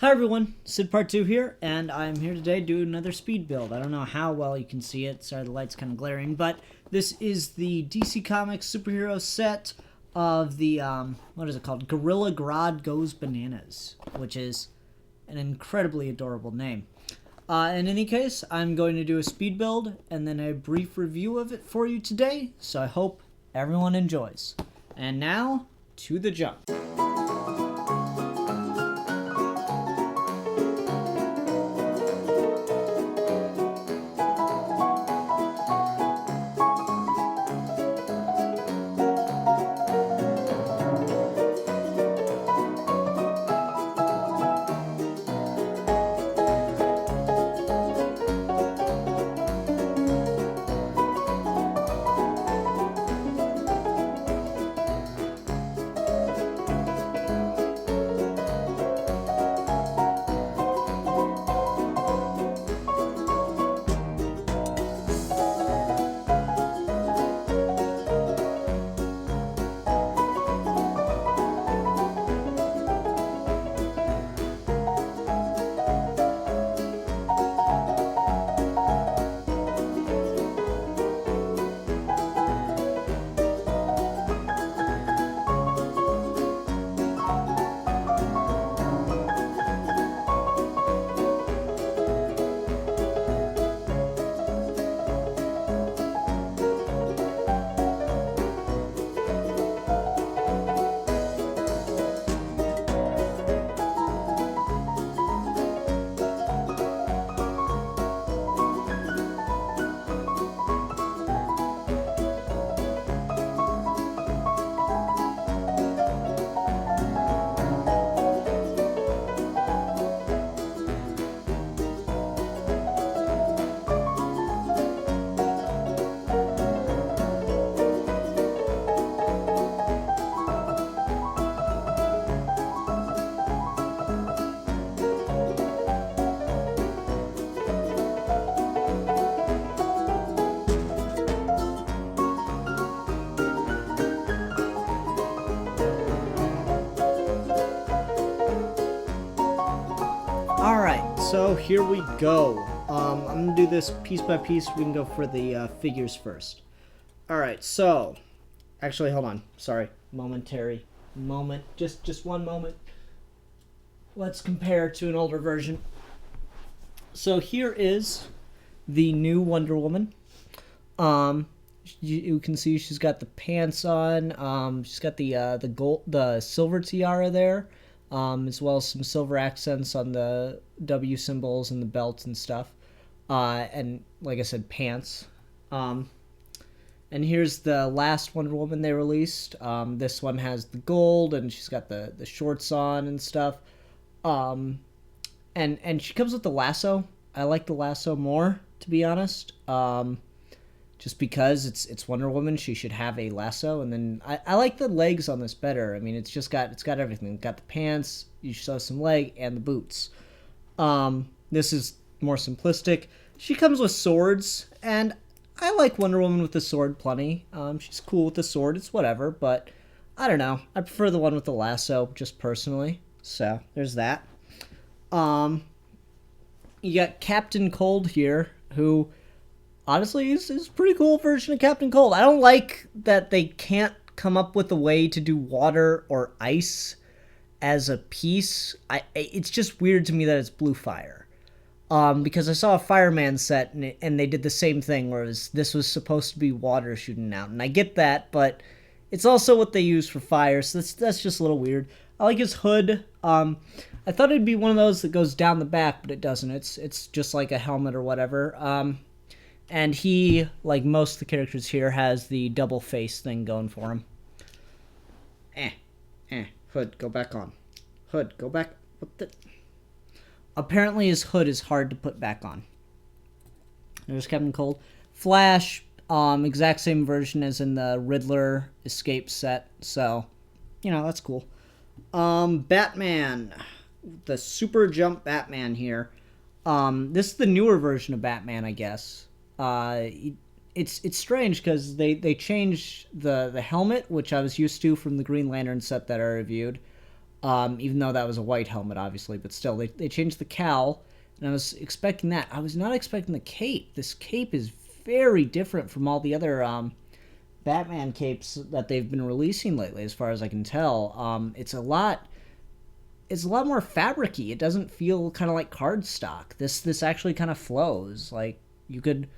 Hi everyone, Sid Part 2 here, and I'm here today to do another speed build. I don't know how well you can see it, sorry the light's kind of glaring, but this is the DC Comics superhero set of the, what is it called? Gorilla Grodd Goes Bananas, which is an incredibly adorable name. In any case, I'm going to do a speed build and then a brief review of it for you today, so I hope everyone enjoys. And now, to the jump. Alright, so here we go. I'm going to do this piece by piece. We can go for the figures first. Alright, so... Actually, hold on. Sorry. Momentary moment. Just one moment. Let's compare to an older version. So here is the new Wonder Woman. You can see she's got the pants on. She's got the silver tiara there. As well as some silver accents on the W symbols and the belt and stuff. And like I said, pants. And here's the last Wonder Woman they released. This one has the gold and she's got the shorts on and stuff. And she comes with the lasso. I like the lasso more, to be honest. Just because it's Wonder Woman, she should have a lasso. And then I like the legs on this better. I mean, it's got everything. It's got the pants, you saw some leg, and the boots. This is more simplistic. She comes with swords, and I like Wonder Woman with the sword plenty. She's cool with the sword, it's whatever, but I don't know. I prefer the one with the lasso, just personally. So, there's that. You got Captain Cold here, who... honestly, is a pretty cool version of Captain Cold. I don't like that they can't come up with a way to do water or ice as a piece. It's just weird to me that it's blue fire. Because I saw a Fireman set and they did the same thing, whereas this was supposed to be water shooting out. And I get that, but it's also what they use for fire, so that's just a little weird. I like his hood. I thought it'd be one of those that goes down the back, but it doesn't. It's just like a helmet or whatever. And he, like most of the characters here, has the double face thing going for him. Hood, go back on. Hood, go back. What the... Apparently his hood is hard to put back on. There's Captain Cold. Flash, exact same version as in the Riddler Escape set. So, that's cool. Batman. The Super Jump Batman here. This is the newer version of Batman, I guess. It's strange because they changed the helmet, which I was used to from the Green Lantern set that I reviewed. Even though that was a white helmet, obviously, but still, they changed the cowl, and I was expecting that. I was not expecting the cape. This cape is very different from all the other Batman capes that they've been releasing lately, as far as I can tell. It's a lot more fabricy. It doesn't feel kind of like cardstock. This actually kind of flows. Like you could,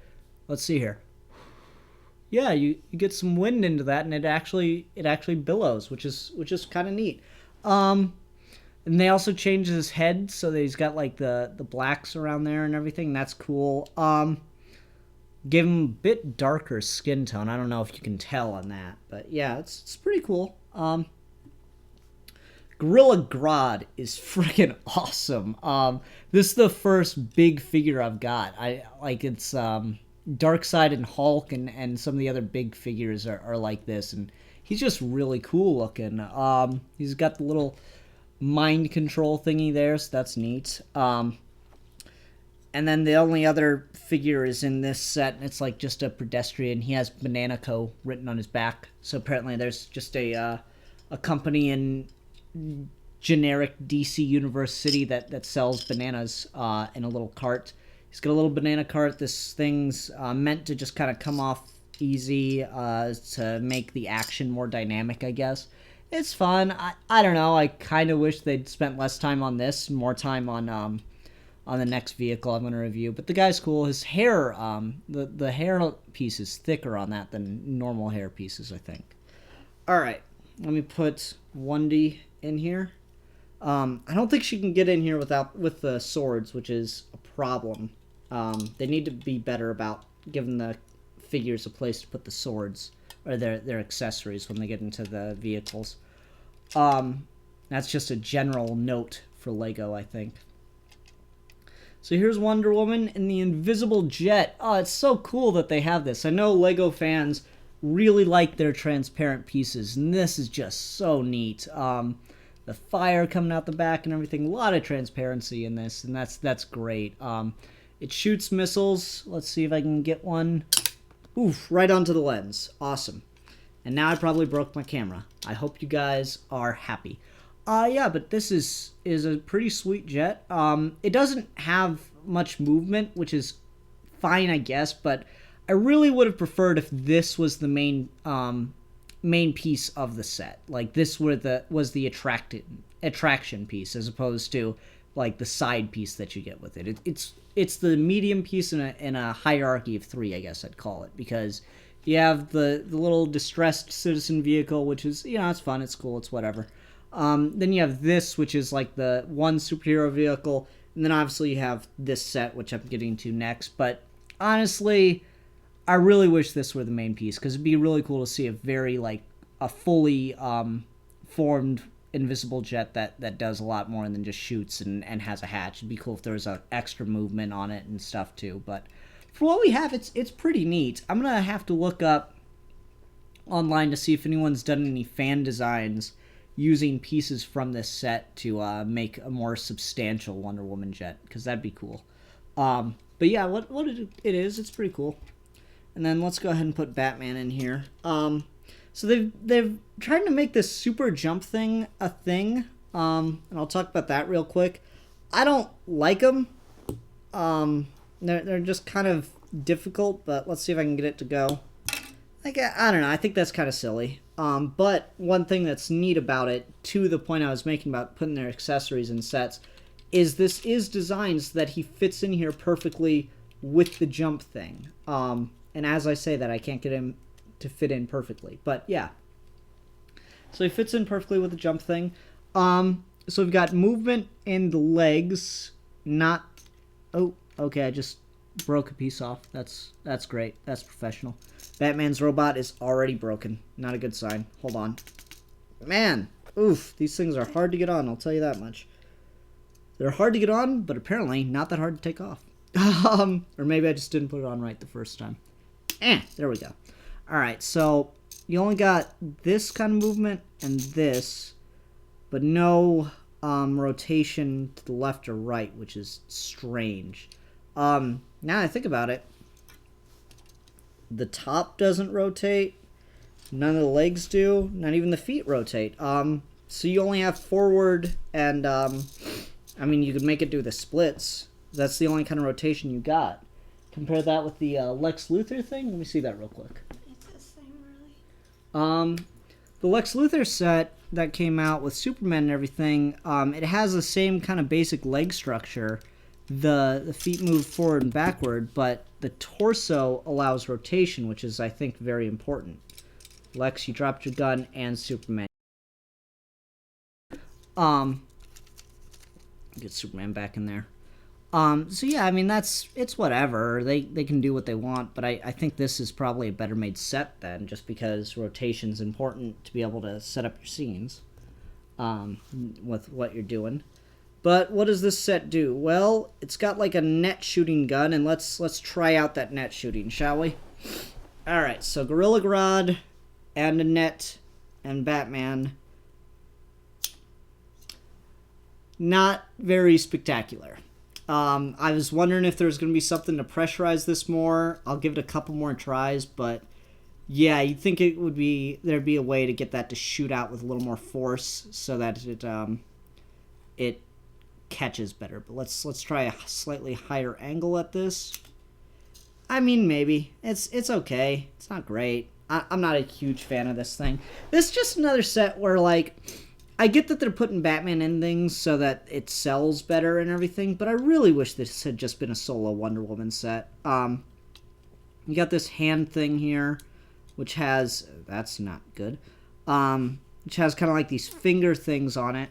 let's see here. Yeah, you get some wind into that, and it actually billows, which is kind of neat. Um, and they also changed his head so that he's got like the blacks around there and everything. That's cool. Give him a bit darker skin tone. I don't know if you can tell on that, but yeah, it's pretty cool. Gorilla Grodd is freaking awesome. This is the first big figure I've got. I like it's Darkseid and Hulk and some of the other big figures are like this, and he's just really cool looking. He's got the little mind control thingy there, so that's neat. And then the only other figure is in this set, and it's like just a pedestrian. He has Banana Co. written on his back, so apparently there's just a company in generic DC Universe City that sells bananas in a little cart. He's got a little banana cart. This thing's meant to just kind of come off easy to make the action more dynamic, I guess. It's fun. I don't know. I kind of wish they'd spent less time on this, more time on the next vehicle I'm going to review. But the guy's cool. His hair, the hair piece is thicker on that than normal hair pieces, I think. All right. Let me put Wendy in here. I don't think she can get in here with the swords, which is a problem. They need to be better about giving the figures a place to put the swords or their accessories when they get into the vehicles. That's just a general note for Lego, I think. So here's Wonder Woman in the invisible jet. Oh, it's so cool that they have this. I know Lego fans really like their transparent pieces, and this is just so neat. The fire coming out the back and everything. A lot of transparency in this, and that's great. It shoots missiles. Let's see if I can get one. Oof, right onto the lens. Awesome. And now I probably broke my camera. I hope you guys are happy. Yeah, but this is a pretty sweet jet. It doesn't have much movement, which is fine, I guess, but I really would have preferred if this was the main piece of the set. Like this was the attraction piece, as opposed to like the side piece that you get with it. It's the medium piece in a hierarchy of three, I guess I'd call it, because you have the little distressed citizen vehicle, which is, it's fun, it's cool, it's whatever. Then you have this, which is like the one superhero vehicle, and then obviously you have this set, which I'm getting to next. But honestly, I really wish this were the main piece, because it'd be really cool to see a fully formed invisible jet that does a lot more than just shoots and has a hatch. It'd be cool if there was extra movement on it and stuff too. But for what we have, it's pretty neat. I'm gonna have to look up online to see if anyone's done any fan designs using pieces from this set to make a more substantial Wonder Woman jet, because that'd be cool. But yeah, what it is, it's pretty cool. And then let's go ahead and put Batman in here. So they've tried to make this super jump thing a thing, and I'll talk about that real quick. I don't like them. They're just kind of difficult, but let's see if I can get it to go. Like, I don't know, I think that's kind of silly. But one thing that's neat about it, to the point I was making about putting their accessories in sets, is this is designed so that he fits in here perfectly with the jump thing. And as I say that, I can't get him to fit in perfectly. But yeah. So he fits in perfectly with the jump thing. So we've got movement in the legs. Not... Oh, okay, I just broke a piece off. That's great. That's professional. Batman's robot is already broken. Not a good sign. Hold on. Man, oof, these things are hard to get on, I'll tell you that much. They're hard to get on, but apparently not that hard to take off. Or maybe I just didn't put it on right the first time. There we go. Alright, so you only got this kind of movement and this, but no rotation to the left or right, which is strange. Now I think about it, the top doesn't rotate, none of the legs do, not even the feet rotate. So you only have forward and, I mean, you could make it do the splits. That's the only kind of rotation you got. Compare that with the Lex Luthor thing. Let me see that real quick. It's the same, really. The Lex Luthor set that came out with Superman and everything, it has the same kind of basic leg structure. The feet move forward and backward, but the torso allows rotation, which is, I think, very important. Lex, you dropped your gun, and Superman. Get Superman back in there. So yeah, I mean, it's whatever. They can do what they want, but I think this is probably a better made set then, just because rotation's important to be able to set up your scenes, with what you're doing. But what does this set do? Well, it's got like a net shooting gun, and let's try out that net shooting, shall we? Alright, so Gorilla Grodd, and a net, and Batman. Not very spectacular. I was wondering if there was going to be something to pressurize this more. I'll give it a couple more tries, but yeah, you'd think there'd be a way to get that to shoot out with a little more force so that it catches better. But let's try a slightly higher angle at this. I mean, maybe it's okay. It's not great. I'm not a huge fan of this thing. This is just another set where, like, I get that they're putting Batman in things so that it sells better and everything, but I really wish this had just been a solo Wonder Woman set. You got this hand thing here, which has... That's not good. Which has kind of like these finger things on it,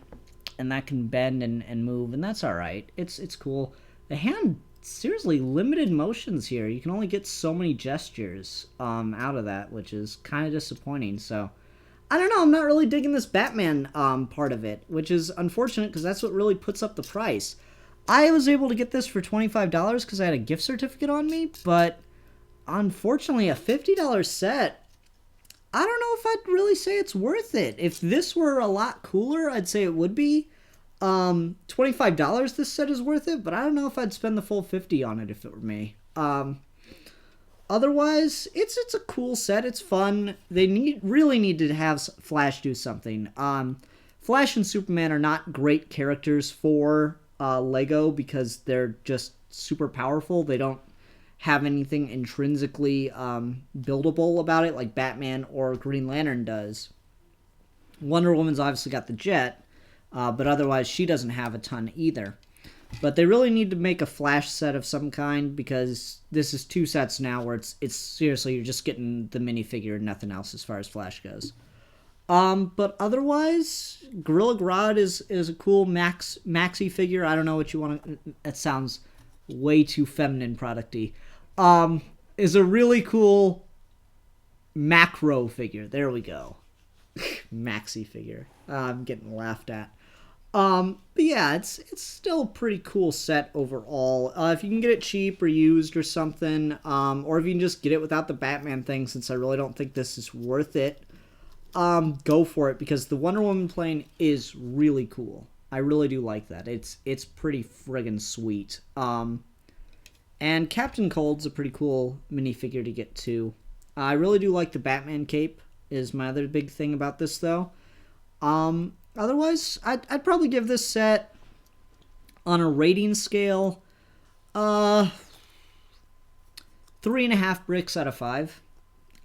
and that can bend and move, and that's alright. It's cool. The hand, seriously, limited motions here. You can only get so many gestures out of that, which is kind of disappointing, so... I don't know, I'm not really digging this Batman part of it, which is unfortunate because that's what really puts up the price. I was able to get this for $25 because I had a gift certificate on me, but unfortunately a $50 set, I don't know if I'd really say it's worth it. If this were a lot cooler, I'd say it would be. $25 this set is worth it, but I don't know if I'd spend the full $50 on it if it were me. Otherwise, it's a cool set. It's fun. They really need to have Flash do something. Flash and Superman are not great characters for Lego because they're just super powerful. They don't have anything intrinsically buildable about it like Batman or Green Lantern does. Wonder Woman's obviously got the jet, but otherwise she doesn't have a ton either. But they really need to make a Flash set of some kind because this is 2 sets now where it's seriously, you're just getting the minifigure and nothing else as far as Flash goes. But otherwise, Gorilla Grodd is a cool maxi figure. I don't know what you want to... That sounds way too feminine product-y. Is a really cool macro figure. There we go. Maxi figure. I'm getting laughed at. But yeah, it's still a pretty cool set overall. If you can get it cheap or used or something, or if you can just get it without the Batman thing, since I really don't think this is worth it, go for it, because the Wonder Woman plane is really cool. I really do like that. It's pretty friggin' sweet. And Captain Cold's a pretty cool minifigure to get too. I really do like the Batman cape, is my other big thing about this, though. Otherwise, I'd probably give this set, on a rating scale, 3.5 bricks out of 5.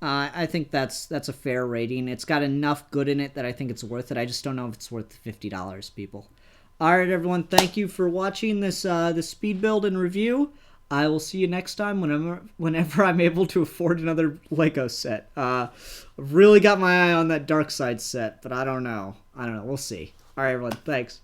I think that's a fair rating. It's got enough good in it that I think it's worth it. I just don't know if it's worth the $50, people. Alright, everyone, thank you for watching this speed build and review. I will see you next time whenever I'm able to afford another Lego set. I've really got my eye on that Dark Side set, but I don't know. We'll see. Alright, everyone, thanks.